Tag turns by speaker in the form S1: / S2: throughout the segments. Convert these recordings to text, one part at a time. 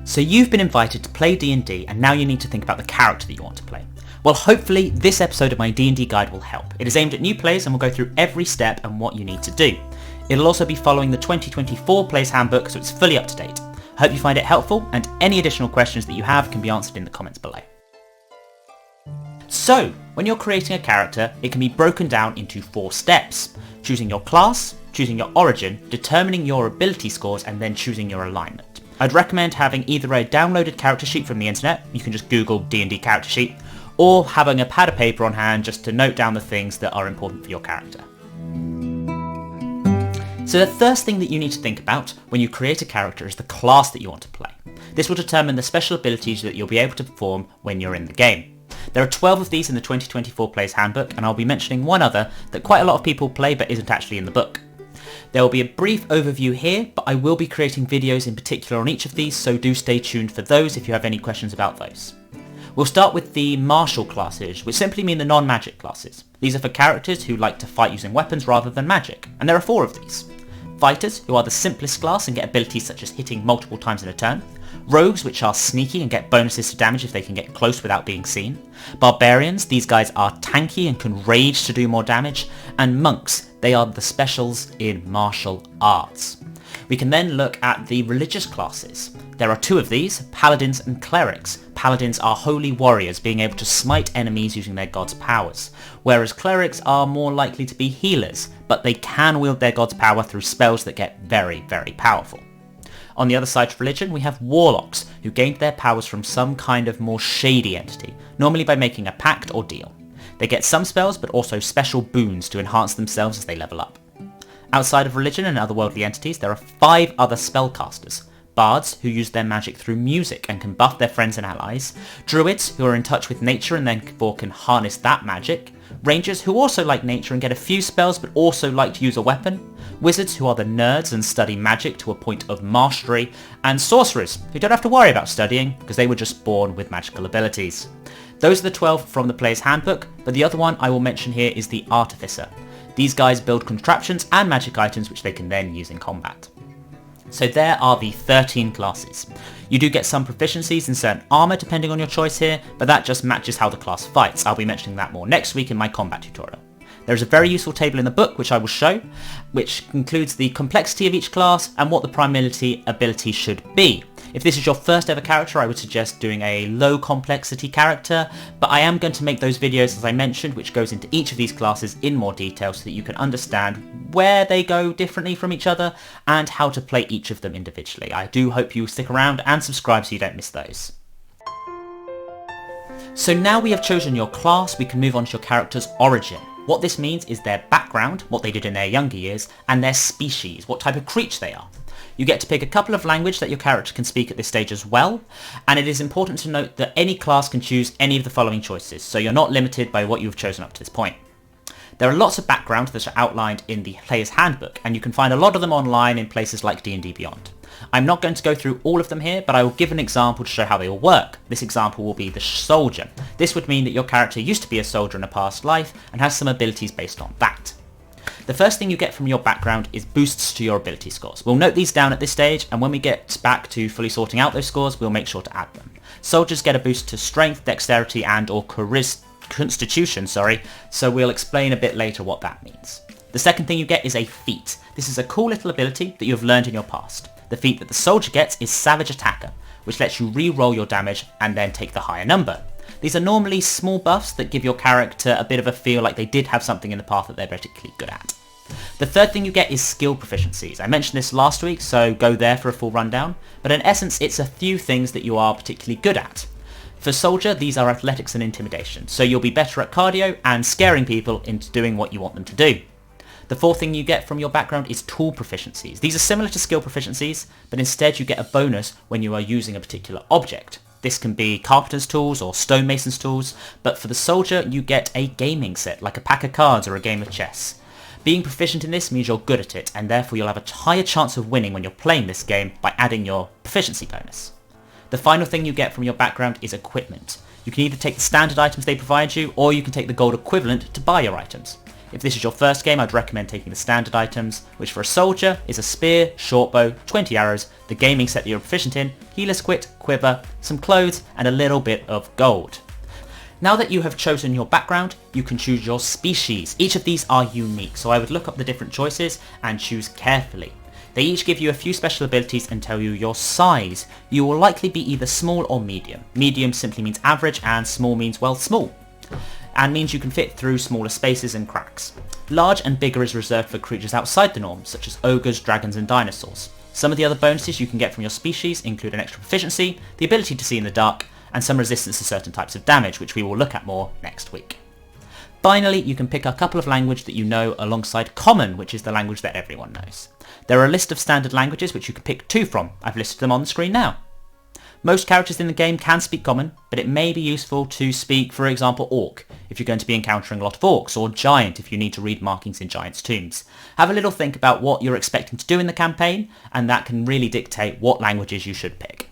S1: So you've been invited to play D&D and now you need to think about the character that you want to play. Well, hopefully this episode of my D&D guide will help. It is aimed at new players and will go through every step and what you need to do. It'll also be following the 2024 Players Handbook, so it's fully up to date. I hope you find it helpful, and any additional questions that you have can be answered in the comments below. So, when you're creating a character, it can be broken down into 4 steps. Choosing your class, choosing your origin, determining your ability scores, and then choosing your alignment. I'd recommend having either a downloaded character sheet from the internet, you can just Google D&D character sheet, or having a pad of paper on hand just to note down the things that are important for your character. So the first thing that you need to think about when you create a character is the class that you want to play. This will determine the special abilities that you'll be able to perform when you're in the game. There are 12 of these in the 2024 Players Handbook, and I'll be mentioning one other that quite a lot of people play but isn't actually in the book. There will be a brief overview here, but I will be creating videos in particular on each of these, so do stay tuned for those if you have any questions about those. We'll start with the martial classes, which simply mean the non-magic classes. These are for characters who like to fight using weapons rather than magic, and there are 4 of these. Fighters, who are the simplest class and get abilities such as hitting multiple times in a turn. Rogues, which are sneaky and get bonuses to damage if they can get close without being seen. Barbarians, these guys are tanky and can rage to do more damage. And monks, they are the specials in martial arts. We can then look at the religious classes. There are 2 of these, paladins and clerics. Paladins are holy warriors, being able to smite enemies using their god's powers, whereas clerics are more likely to be healers, but they can wield their god's power through spells that get very, very powerful. On the other side of religion, we have warlocks, who gained their powers from some kind of more shady entity, normally by making a pact or deal. They get some spells, but also special boons to enhance themselves as they level up. Outside of religion and otherworldly entities, there are 5 other spellcasters. Bards, who use their magic through music and can buff their friends and allies. Druids, who are in touch with nature and therefore can harness that magic. Rangers, who also like nature and get a few spells but also like to use a weapon. Wizards, who are the nerds and study magic to a point of mastery. And sorcerers, who don't have to worry about studying because they were just born with magical abilities. Those are the 12 from the Player's Handbook, but the other one I will mention here is the Artificer. These guys build contraptions and magic items which they can then use in combat. So there are the 13 classes. You do get some proficiencies in certain armor depending on your choice here, but that just matches how the class fights. I'll be mentioning that more next week in my combat tutorial. There is a very useful table in the book which I will show, which includes the complexity of each class and what the primary ability should be. If this is your first ever character, I would suggest doing a low complexity character, but I am going to make those videos as I mentioned, which goes into each of these classes in more detail so that you can understand where they go differently from each other and how to play each of them individually. I do hope you stick around and subscribe so you don't miss those. So now we have chosen your class, we can move on to your character's origin. What this means is their background, what they did in their younger years, and their species, what type of creature they are. You get to pick a couple of language that your character can speak at this stage as well, and it is important to note that any class can choose any of the following choices, so you're not limited by what you've chosen up to this point. There are lots of background that are outlined in the Player's Handbook, and you can find a lot of them online in places like D&D Beyond. I'm not going to go through all of them here, but I will give an example to show how they all work. This example will be the soldier. This would mean that your character used to be a soldier in a past life and has some abilities based on that. The first thing you get from your background is boosts to your ability scores. We'll note these down at this stage, and when we get back to fully sorting out those scores, we'll make sure to add them. Soldiers get a boost to strength, dexterity, and or constitution, so we'll explain a bit later what that means. The second thing you get is a feat. This is a cool little ability that you have learned in your past. The feat that the soldier gets is Savage Attacker, which lets you re-roll your damage and then take the higher number. These are normally small buffs that give your character a bit of a feel like they did have something in the past that they're particularly good at. The third thing you get is skill proficiencies. I mentioned this last week, so go there for a full rundown, but in essence it's a few things that you are particularly good at. For Soldier, these are athletics and intimidation, so you'll be better at cardio and scaring people into doing what you want them to do. The fourth thing you get from your background is tool proficiencies. These are similar to skill proficiencies, but instead you get a bonus when you are using a particular object. This can be carpenter's tools or stonemason's tools, but for the soldier you get a gaming set, like a pack of cards or a game of chess. Being proficient in this means you're good at it, and therefore you'll have a higher chance of winning when you're playing this game by adding your proficiency bonus. The final thing you get from your background is equipment. You can either take the standard items they provide you, or you can take the gold equivalent to buy your items. If this is your first game, I'd recommend taking the standard items, which for a soldier is a spear, short bow, 20 arrows, the gaming set that you're proficient in, healer's quit, quiver, some clothes, and a little bit of gold. Now that you have chosen your background, you can choose your species. Each of these are unique, so I would look up the different choices and choose carefully. They each give you a few special abilities and tell you your size. You will likely be either small or medium. Medium simply means average and small means, well, small, and means you can fit through smaller spaces and cracks. Large and bigger is reserved for creatures outside the norm, such as ogres, dragons and dinosaurs. Some of the other bonuses you can get from your species include an extra proficiency, the ability to see in the dark, and some resistance to certain types of damage, which we will look at more next week. Finally, you can pick a couple of language that you know alongside common, which is the language that everyone knows. There are a list of standard languages which you can pick 2 from. I've listed them on the screen now. Most characters in the game can speak common, but it may be useful to speak, for example, orc, if you're going to be encountering a lot of orcs, or giant if you need to read markings in giants' tombs. Have a little think about what you're expecting to do in the campaign, and that can really dictate what languages you should pick.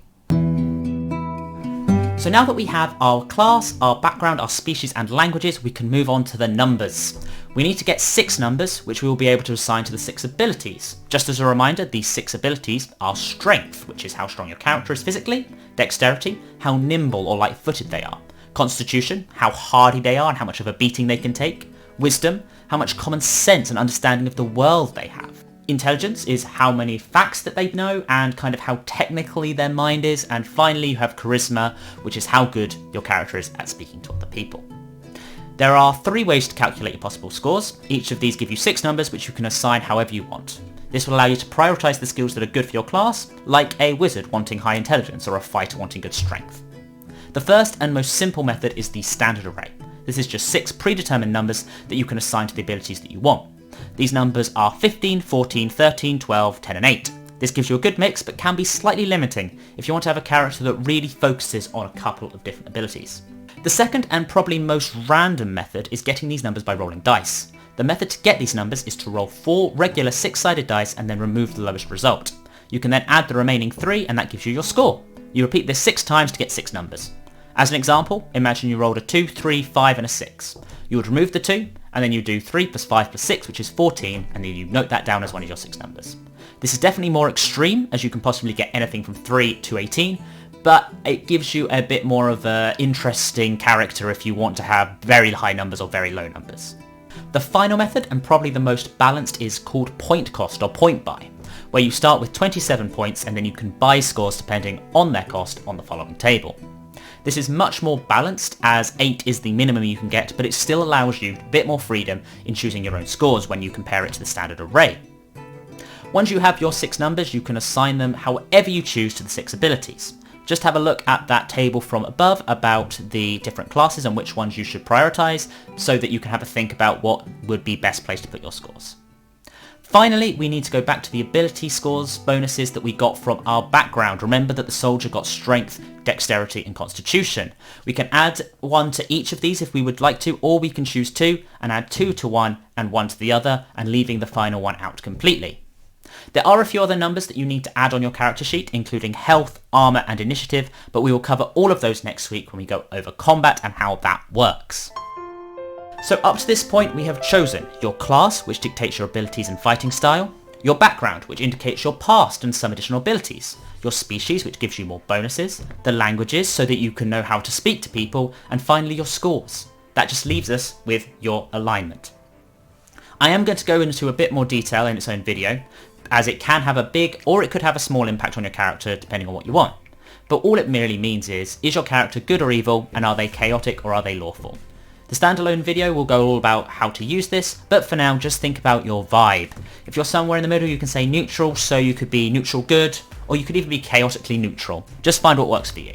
S1: So now that we have our class, our background, our species and languages, we can move on to the numbers. We need to get 6 numbers, which we will be able to assign to the 6 abilities. Just as a reminder, these 6 abilities are strength, which is how strong your character is physically, dexterity, how nimble or light-footed they are, constitution, how hardy they are and how much of a beating they can take, wisdom, how much common sense and understanding of the world they have. Intelligence is how many facts that they know and kind of how technically their mind is, and finally you have charisma, which is how good your character is at speaking to other people. There are 3 ways to calculate your possible scores. Each of these give you 6 numbers which you can assign however you want. This will allow you to prioritise the skills that are good for your class, like a wizard wanting high intelligence or a fighter wanting good strength. The first and most simple method is the standard array. This is just 6 predetermined numbers that you can assign to the abilities that you want. These numbers are 15, 14, 13, 12, 10 and 8. This gives you a good mix but can be slightly limiting if you want to have a character that really focuses on a couple of different abilities. The second and probably most random method is getting these numbers by rolling dice. The method to get these numbers is to roll 4 regular 6-sided dice and then remove the lowest result. You can then add the remaining 3 and that gives you your score. You repeat this 6 times to get 6 numbers. As an example, imagine you rolled a 2, 3, 5 and a 6. You would remove the 2 and then you do 3 plus 5 plus 6, which is 14, and then you note that down as one of your 6 numbers. This is definitely more extreme, as you can possibly get anything from 3 to 18, but it gives you a bit more of an interesting character if you want to have very high numbers or very low numbers. The final method, and probably the most balanced, is called point cost or point buy, where you start with 27 points and then you can buy scores depending on their cost on the following table. This is much more balanced, as 8 is the minimum you can get, but it still allows you a bit more freedom in choosing your own scores when you compare it to the standard array. Once you have your 6 numbers, you can assign them however you choose to the 6 abilities. Just have a look at that table from above about the different classes and which ones you should prioritise, so that you can have a think about what would be best place to put your scores. Finally, we need to go back to the ability scores bonuses that we got from our background. Remember that the soldier got strength, dexterity and constitution. We can add 1 to each of these if we would like to, or we can choose 2 and add 2 to one and 1 to the other, and leaving the final one out completely. There are a few other numbers that you need to add on your character sheet, including health, armour and initiative, but we will cover all of those next week when we go over combat and how that works. So up to this point we have chosen your class, which dictates your abilities and fighting style, your background, which indicates your past and some additional abilities, your species, which gives you more bonuses, the languages so that you can know how to speak to people, and finally your scores. That just leaves us with your alignment. I am going to go into a bit more detail in its own video, as it can have a big or it could have a small impact on your character depending on what you want. But all it merely means is your character good or evil, and are they chaotic or are they lawful? The standalone video will go all about how to use this, but for now just think about your vibe. If you're somewhere in the middle you can say neutral, so you could be neutral good, or you could even be chaotically neutral. Just find what works for you.